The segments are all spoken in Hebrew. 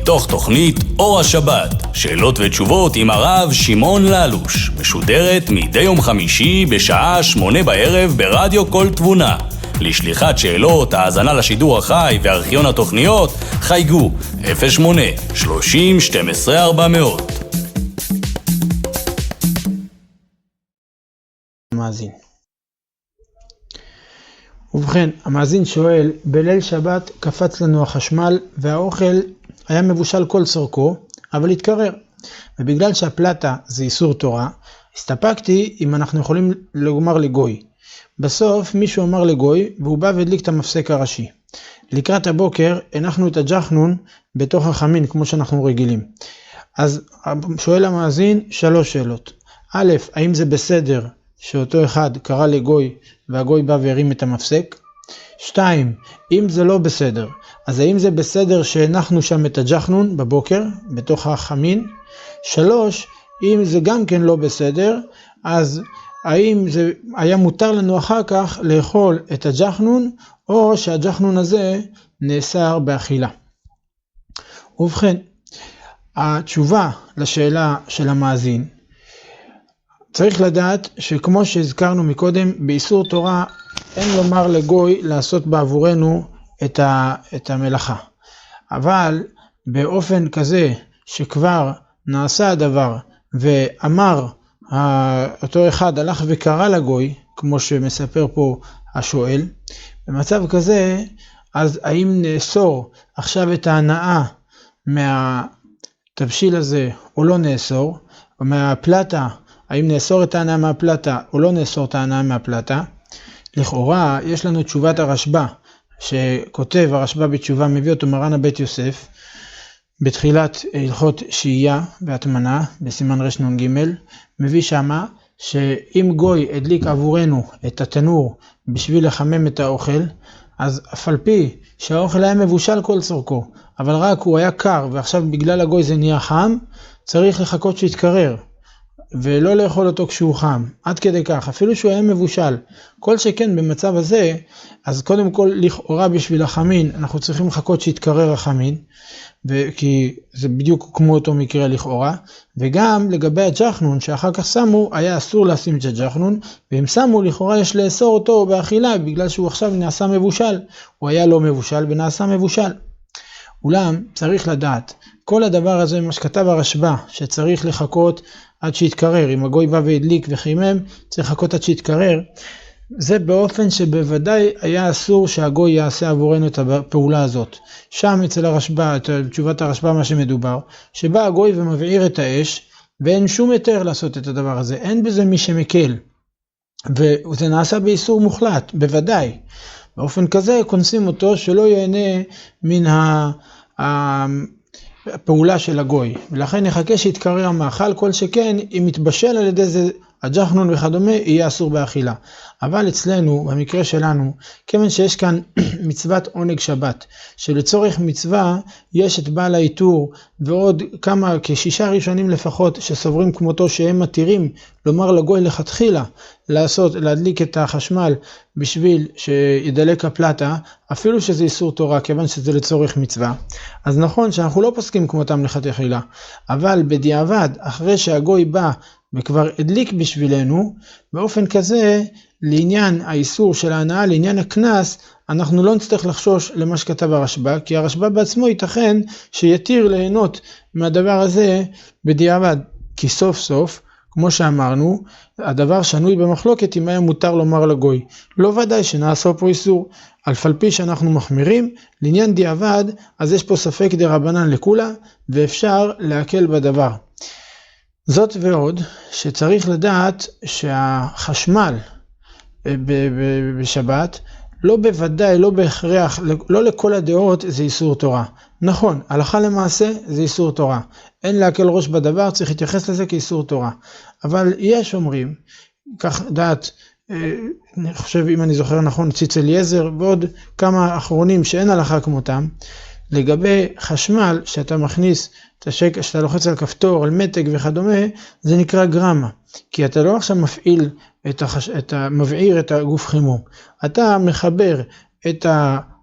מתוך תוכנית אור השבת, שאלות ותשובות עם הרב שמעון ללוש, משודרת מדי יום חמישי בשעה 8 בערב ברדיו כל תבונה. לשליחת שאלות, האזנה לשידור החי וארכיון התוכניות, חייגו 08 30 12 400. המאזין. ובכן, המאזין שואל, בליל שבת קפץ לנו החשמל והאוכל היה מבושל כל צורכו, אבל התקרר. ובגלל שהפלטה זה איסור תורה, הסתפקתי אם אנחנו יכולים לומר לגוי. בסוף מישהו אמר לגוי והוא בא והדליק את המפסק הראשי. לקראת הבוקר הנחנו את הג'חנון בתוך החמין כמו שאנחנו רגילים. אז שואל המאזין 3 שאלות. א', האם זה בסדר שאותו אחד קרא לגוי והגוי בא והרים את המפסק? 2, אם זה לא בסדר, אז האם זה בסדר שהנחנו שם את הג'חנון בבוקר בתוך החמין? 3, אם זה גם כן לא בסדר, אז האם זה היה מותר לנו אחר כך לאכול את הג'חנון, או שהג'חנון הזה נאסר באכילה? ובכן, התשובה לשאלה של המאזין, צריך לדעת שכמו שהזכרנו מקודם, באיסור תורה אין לומר לגוי לעשות בעבורנו את המלאכה. אבל באופן כזה שכבר נעשה הדבר ואמר אותו אחד הלך וקרא לגוי, כמו שמספר פה השואל, במצב כזה, אז האם נאסור עכשיו את ההנאה מהתבשיל הזה או לא נאסור, או מהפלטה, האם נאסור את ההנאה מהפלטה או לא נאסור את ההנאה מהפלטה? לכאורה יש לנו תשובת הרשב"א, שכותב הרשב"א בתשובה, מביא אותו מרן הבית יוסף, בתחילת הלכות שהייה והטמנה, בסימן רנ"ג, מביא שמה שאם גוי הדליק עבורנו את התנור בשביל לחמם את האוכל, אז אף על פי שהאוכל היה מבושל כל צורכו, אבל רק הוא היה קר ועכשיו בגלל הגוי זה נהיה חם, צריך לחכות שיתקרר. ולא לאכול אותו כשהוא חם, עד כדי כך, אפילו שהוא היה מבושל. כל שכן במצב הזה, אז קודם כל לכאורה בשביל החמין, אנחנו צריכים לחכות שיתקרר החמין, כי זה בדיוק כמו אותו מקרה לכאורה, וגם לגבי הג'חנון שאחר כך שמו, היה אסור לשים את הג'חנון, ואם שמו לכאורה יש לאסור אותו באכילה, בגלל שהוא עכשיו נעשה מבושל, הוא היה לא מבושל ונעשה מבושל. אולם צריך לדעת, כל הדבר הזה, מה שכתב הרשב"א, שצריך לחכות עד שיתקרר, אם הגוי בא והדליק וחימם, צריך לחכות עד שיתקרר, זה באופן שבוודאי היה אסור שהגוי יעשה עבורנו את הפעולה הזאת. שם אצל הרשב"א, תשובת הרשב"א מה שמדובר, שבא הגוי ומבעיר את האש, ואין שום היתר לעשות את הדבר הזה, אין בזה מי שמקל, וזה נעשה באיסור מוחלט, בוודאי. באופן כזה כונסים אותו שלא ייהנה מן הפעולה של הגוי, ולכן נחכה שיתקרר המאכל, כל שכן אם יתבשל על ידי זה הג'חנון וכדומה יהיה אסור באכילה. אבל אצלנו במקרה שלנו, כיוון שיש כאן מצוות עונג שבת, שלצורך מצווה יש את בעל העיטור ועוד כ6 ראשונים לפחות שסוברים כמותו שהם מתירים לומר לגוי לכתחילה להדליק את החשמל בשביל שידלק הפלטה, אפילו שזה איסור תורה, כיוון שזה לצורך מצווה. אז נכון שאנחנו לא פוסקים כמותם לכתחילה, אבל בדיעבד אחרי שהגוי בא וכבר הדליק בשבילנו, באופן כזה, לעניין האיסור של ההנאה, לעניין הכנס, אנחנו לא נצטרך לחשוש למה שכתב הרשב"א, כי הרשב"א בעצמו ייתכן שיתיר ליהנות מהדבר הזה בדיעבד, כי סוף סוף, כמו שאמרנו, הדבר שנוי במחלוקת אם היה מותר לומר לגוי. לא ודאי שנעשה פה איסור, אף על פי שאנחנו מחמירים, לעניין דיעבד, אז יש פה ספק דרבנן לכולה, ואפשר להקל בדבר. זאת ועוד, שצריך לדעת שהחשמל בשבת, לא בוודאי, לא בהכרח, לא לכל הדעות זה איסור תורה. נכון, הלכה למעשה זה איסור תורה. אין להקל ראש בדבר, צריך להתייחס לזה כאיסור תורה. אבל יש אומרים, כך דעת, אני חושב אם אני זוכר נכון, ציץ אליעזר ועוד כמה אחרונים שאין הלכה כמותם, לגבי חשמל שאתה מכניס את השקע, שאתה לוחץ על כפתור, על מתג וכדומה, זה נקרא גרמה. כי אתה לא עכשיו מבעיר את הגוף חימום. אתה מחבר את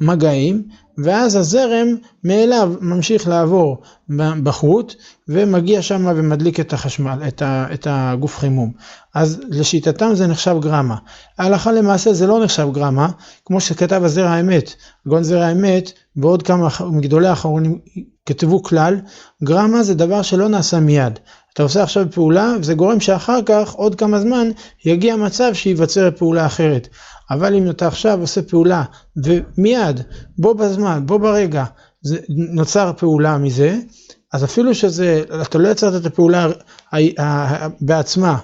מגעים, ואז הזרם מאליו ממשיך לעבור בחוט, ומגיע שם ומדליק את החשמל, את הגוף חימום. אז לשיטתם זה נחשב גרמה. ההלכה למעשה זה לא נחשב גרמה, כמו שכתב הזרע האמת, גאון זרע האמת, ועוד כמה מגדולי האחרונים כתבו כלל, גרמה זה דבר שלא נעשה מיד. אתה עושה עכשיו פעולה, וזה גורם שאחר כך, עוד כמה זמן, יגיע מצב שיווצר פעולה אחרת. אבל אם אתה עכשיו עושה פעולה, ומיד, בו בזמן, בו ברגע, נוצר פעולה מזה, אז אפילו שזה, אתה לא יצרת את הפעולה בעצמה,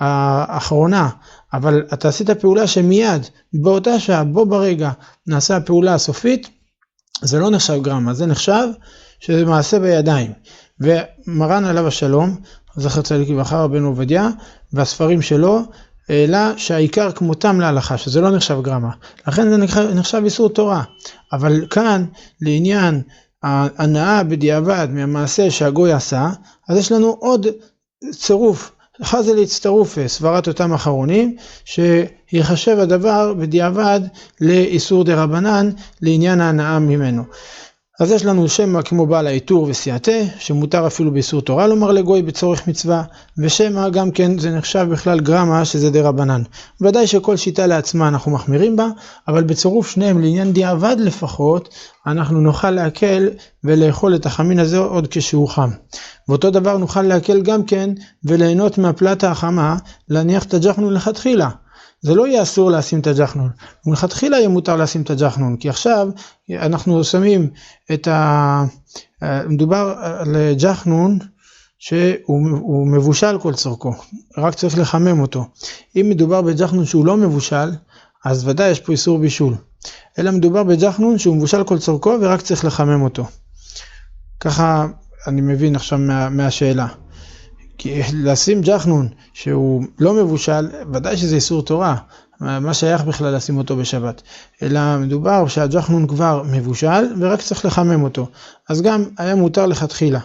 האחרונה, אבל אתה עשית פעולה שמיד, באותה שעה, בו ברגע, נעשה הפעולה הסופית, זה לא נחשב גרמה, זה נחשב שזה מעשה בידיים. ומרן עליו השלום, זכר צדיק לברכה רבנו עובדיה, והספרים שלו, אלא שהעיקר כמותם להלכה, שזה לא נחשב גרמה. לכן זה נחשב איסור תורה. אבל כאן, לעניין ההנאה בדיעבד מהמעשה שהגוי עשה, אז יש לנו עוד צירוף, אחר זה להצטרוף סברת אותם אחרונים, שיחשב הדבר בדיעבד לאיסור דרבנן, לעניין ההנאה ממנו. אז יש לנו שמא כמו בעל העיטור וסייעתה, שמותר אפילו באיסור תורה לומר לגוי בצורך מצווה, ושמא גם כן זה נחשב בכלל גרמה שזה דרבנן. ודאי שכל שיטה לעצמה אנחנו מחמירים בה, אבל בצירוף שניהם לעניין דיעבד לפחות, אנחנו נוכל להקל ולאכול את החמין הזה עוד כשהוא חם. ואותו דבר נוכל להקל גם כן וליהנות מהפלטה החמה, להניח את הג'חנון לכתחילה. זה לא יהיה אסור לשים את הג'חנון, ומלכתחילה יהיה מותר לשים את הג'חנון, כי עכשיו אנחנו שמים מדובר על ג'חנון שהוא מבושל כל צורכו, רק צריך לחמם אותו. אם מדובר בג'חנון שהוא לא מבושל, אז ודאי יש פה איסור בישול, אלא מדובר בג'חנון שהוא מבושל כל צורכו ורק צריך לחמם אותו. ככה אני מבין עכשיו מהשאלה. כי לשים ג'חנון שהוא לא מבושל, ודאי שזה איסור תורה, מה שייך בכלל לשים אותו בשבת, אלא מדובר שהג'חנון כבר מבושל ורק צריך לחמם אותו, אז גם היה מותר לכתחילה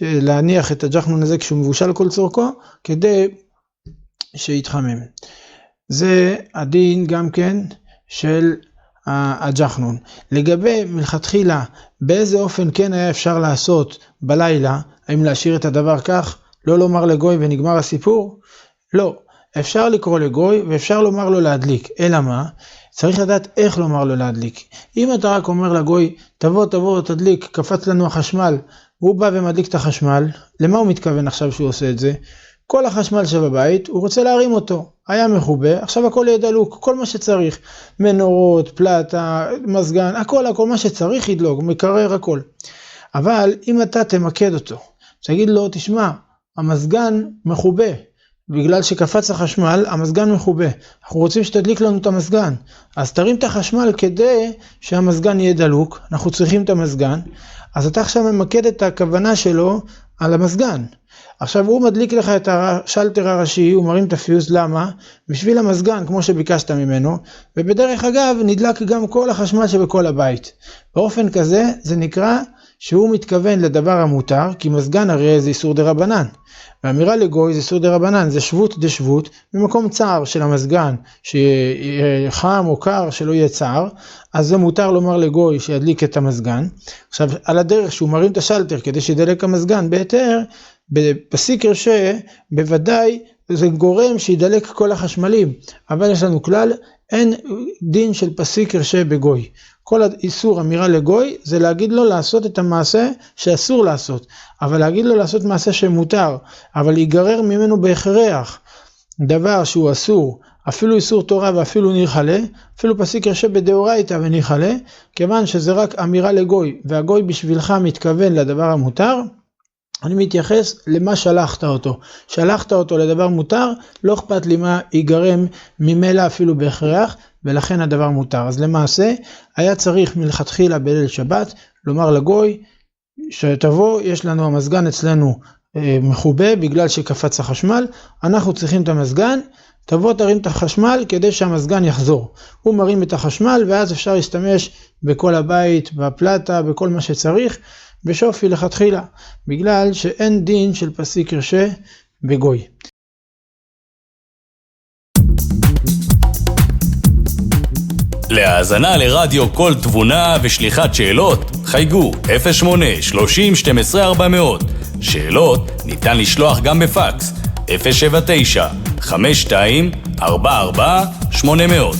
להניח את הג'חנון הזה כשהוא מבושל כל צורכו, כדי שיתחמם. זה הדין גם כן של הג'חנון. לגבי מלכתחילה, באיזה אופן כן היה אפשר לעשות בלילה, האם להשאיר את הדבר כך, לא לומר לגוי ונגמר הסיפור? לא, אפשר לקרוא לגוי ואפשר לומר לו להדליק, אלא מה? צריך לדעת איך לומר לו להדליק. אם אתה רק אומר לגוי, תבוא תדליק, קפץ לנו החשמל, והוא בא ומדליק את החשמל, למה הוא מתכוון עכשיו שהוא עושה את זה? כל החשמל שבבית, הוא רוצה להרים אותו, היה מחובה, עכשיו הכל יהיה דלוק, כל מה שצריך, מנורות, פלטה, מזגן, הכל מה שצריך ידלוק, מקרר הכל. אבל אם אתה תמקד אותו, תגיד לו, תשמע, המזגן מחובה, בגלל שקפץ החשמל, המזגן מחובה. אנחנו רוצים שתדליק לנו את המזגן. אז תרים את החשמל כדי שהמזגן יהיה דלוק, אנחנו צריכים את המזגן. אז אתה עכשיו ממקד את הכוונה שלו על המזגן. עכשיו הוא מדליק לך את השלטר הראשי, הוא מרים את הפיוז, למה? בשביל המזגן, כמו שביקשת ממנו, ובדרך אגב נדלק גם כל החשמל שבכל הבית. באופן כזה זה נקרא שהוא מתכוון לדבר המותר, כי מזגן הרי זה איסור דרבנן. ואמירה לגוי זה איסור דרבנן, זה שבות דשבות, במקום צער של המזגן, שחם או קר שלא יהיה צער, אז זה מותר לומר לגוי שידליק את המזגן. עכשיו על הדרך שהוא מרים את השלטר כדי שידלק המזגן בהיתר, בסיקר שבוודאי זה גורם שידלק כל החשמלים, אבל יש לנו כלל, אין דין של פסיקר שבגוי. כל האיסור אמירה לגוי זה להגיד לו לעשות את המעשה שאסור לעשות, אבל להגיד לו לעשות מעשה שמותר, אבל ייגרר ממנו בהכרח דבר שהוא אסור, אפילו איסור תורה ואפילו ניחלה, אפילו פסיקר שבדאורייתא וניחלה, כיוון שזה רק אמירה לגוי, והגוי בשבילך מתכוון לדבר המותר, אני מתייחס למה שלחת אותו. שלחת אותו לדבר מותר, לא אכפת לי מה ייגרם ממילא אפילו בהכרח, ולכן הדבר מותר. אז למעשה, היה צריך מלכתחילה בליל שבת, לומר לגוי, שתבוא, יש לנו המזגן אצלנו מחובה, בגלל שקפץ החשמל, אנחנו צריכים את המזגן, תבוא תרים את החשמל כדי שהמזגן יחזור. הוא מרים את החשמל, ואז אפשר להשתמש בכל הבית, בפלטה, בכל מה שצריך, בשופי לכתחילה, בגלל שאין דין של פסיקר שבגוי. להאזנה לרדיו כל תבונה ושליחת שאלות, חייגו 08 30 12 400. שאלות ניתן לשלוח גם בפקס 079 52 44 800.